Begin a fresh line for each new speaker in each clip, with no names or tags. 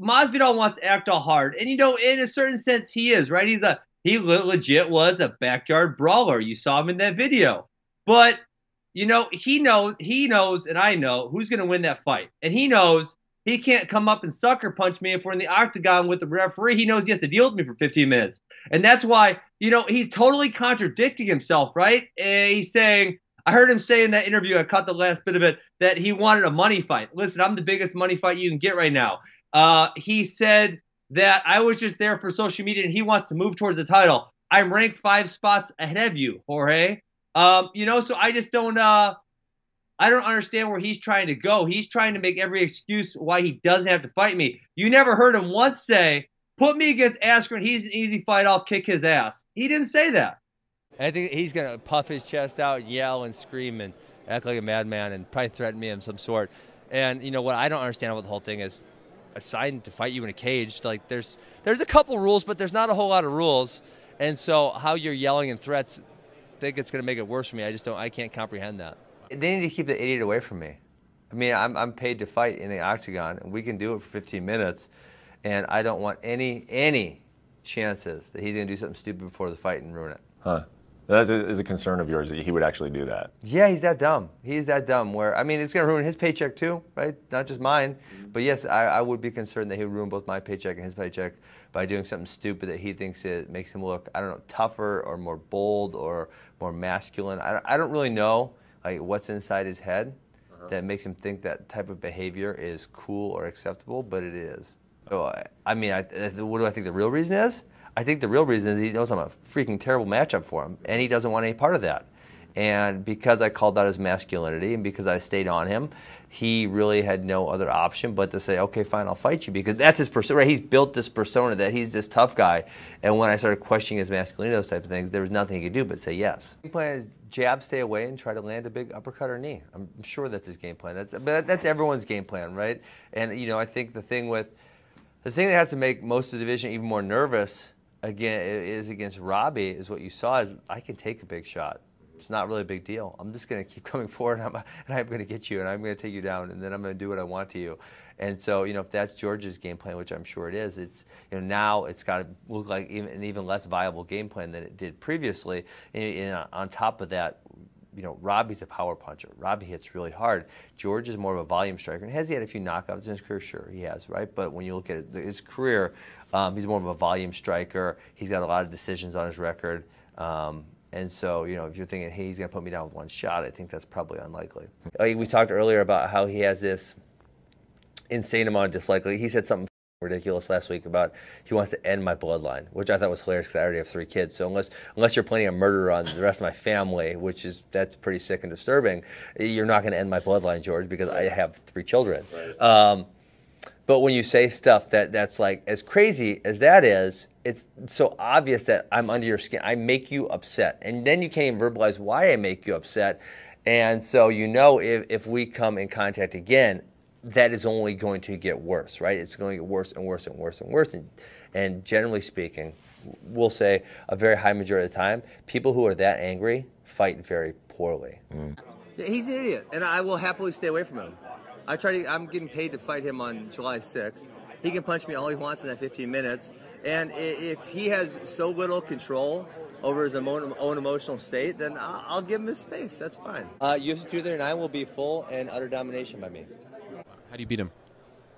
Masvidal wants to act all hard, and in a certain sense, he is right. He legit was a backyard brawler. You saw him in that video, but he knows, and I know who's going to win that fight, and he knows he can't come up and sucker punch me if we're in the octagon with the referee. He knows he has to deal with me for 15 minutes, and that's why he's totally contradicting himself, right? He's saying. I heard him say in that interview, I caught the last bit of it, that he wanted a money fight. Listen, I'm the biggest money fight you can get right now. He said that I was just there for social media and he wants to move towards the title. I'm ranked 5 spots ahead of you, Jorge. So I just don't I don't understand where he's trying to go. He's trying to make every excuse why he doesn't have to fight me. You never heard him once say, put me against Askren, he's an easy fight, I'll kick his ass. He didn't say that.
I think he's going to puff his chest out, yell and scream and act like a madman and probably threaten me of some sort. And what I don't understand about the whole thing is assigned to fight you in a cage. Like there's a couple rules, but there's not a whole lot of rules. And so how you're yelling and threats, I think it's going to make it worse for me. I can't comprehend that.
They need to keep the idiot away from me. I mean, I'm paid to fight in the octagon, and we can do it for 15 minutes. And I don't want any chances that he's going to do something stupid before the fight and ruin it.
Huh. That is a concern of yours that he would actually do that.
Yeah, he's that dumb. He's that dumb where, I mean, it's going to ruin his paycheck too, right? Not just mine. But yes, I would be concerned that he would ruin both my paycheck and his paycheck by doing something stupid that he thinks it makes him look, I don't know, tougher or more bold or more masculine. I don't really know what's inside his head that makes him think that type of behavior is cool or acceptable, but it is. So, I mean, what do I think the real reason is? I think the real reason is he knows I'm a freaking terrible matchup for him, and he doesn't want any part of that. And because I called out his masculinity and because I stayed on him, he really had no other option but to say, okay, fine, I'll fight you, because that's his persona. Right? He's built this persona that he's this tough guy, and when I started questioning his masculinity, those types of things, there was nothing he could do but say yes. Game plan is jab, stay away, and try to land a big uppercut or knee. I'm sure that's his game plan. That's everyone's game plan, right? And I think the thing that has to make most of the division even more nervous again is against Robbie, is what you saw is I can take a big shot. It's not really a big deal. I'm just going to keep coming forward, and I'm going to get you, and I'm going to take you down, and then I'm going to do what I want to you. And so, if that's George's game plan, which I'm sure it is, it's now it's got to look like an even less viable game plan than it did previously. And on top of that, Robbie's a power puncher. Robbie hits really hard. George is more of a volume striker. And has he had a few knockouts in his career? Sure, he has, right? But when you look at his career, he's more of a volume striker. He's got a lot of decisions on his record. And so, if you're thinking, hey, he's going to put me down with one shot, I think that's probably unlikely. We talked earlier about how he has this insane amount of dislike. He said something ridiculous last week about he wants to end my bloodline, which I thought was hilarious because I already have 3 kids. So unless you're planning a murder on the rest of my family, that's pretty sick and disturbing, you're not going to end my bloodline, George, because I have 3 children. Right. But when you say stuff that's like as crazy as that is, it's so obvious that I'm under your skin. I make you upset, and then you can't even verbalize why I make you upset. And so if we come in contact again, that is only going to get worse, right? It's going to get worse and worse and worse and worse. And generally speaking, we'll say a very high majority of the time, people who are that angry fight very poorly. Mm.
He's an idiot, and I will happily stay away from him. I'm getting paid to fight him on July 6th. He can punch me all he wants in that 15 minutes. And if he has so little control over his own emotional state, then I'll give him his space. That's fine. UFC 239 will be full and utter domination by me.
How do you beat him?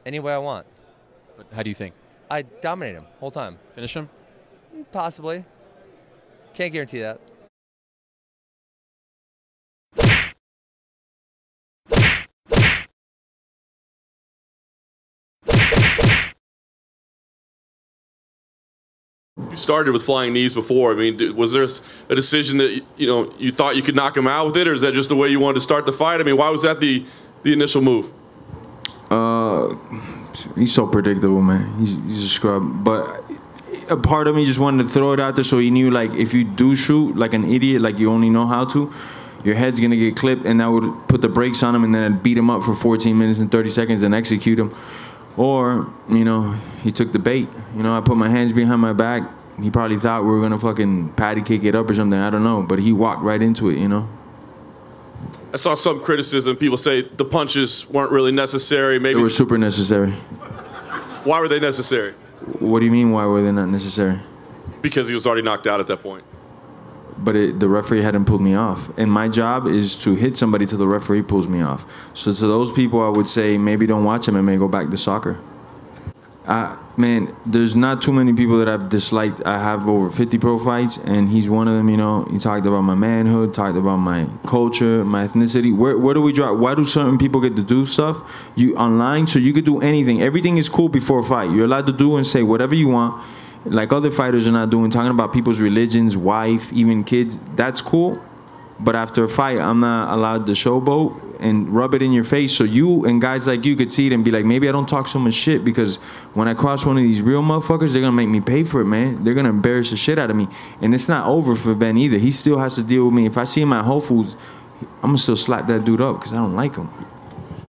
Any way I want.
But how do you think?
I dominate him whole time.
Finish him?
Possibly. Can't guarantee that.
You started with flying knees before. I mean, was there a decision that you thought you could knock him out with it, or is that just the way you wanted to start the fight? I mean, why was that the initial move?
He's so predictable, man. He's a scrub. But a part of me just wanted to throw it out there so he knew, like, if you do shoot like an idiot, like you only know how to, your head's gonna get clipped, and that would put the brakes on him, and then I'd beat him up for 14 minutes and 30 seconds and execute him. Or, he took the bait. I put my hands behind my back. He probably thought we were gonna fucking patty kick it up or something. I don't know, but he walked right into it.
I saw some criticism. People say the punches weren't really necessary. Maybe
they were super necessary.
Why were they necessary?
What do you mean? Why were they not necessary?
Because he was already knocked out at that point.
But the referee hadn't pulled me off. And my job is to hit somebody till the referee pulls me off. So to those people, I would say maybe don't watch him and may go back to soccer. Man, there's not too many people that I've disliked. I have over 50 pro fights, and he's one of them, you know. He talked about my manhood, talked about my culture, my ethnicity. Where do we draw? Why do certain people get to do stuff online? So you could do anything. Everything is cool before a fight. You're allowed to do and say whatever you want. Like other fighters are not doing, talking about people's religions, wife, even kids. That's cool. But after a fight, I'm not allowed to showboat and rub it in your face so you and guys like you could see it and be like, maybe I don't talk so much shit because when I cross one of these real motherfuckers, they're going to make me pay for it, man. They're going to embarrass the shit out of me. And it's not over for Ben either. He still has to deal with me. If I see him at Whole Foods, I'm going to still slap that dude up because I don't like him.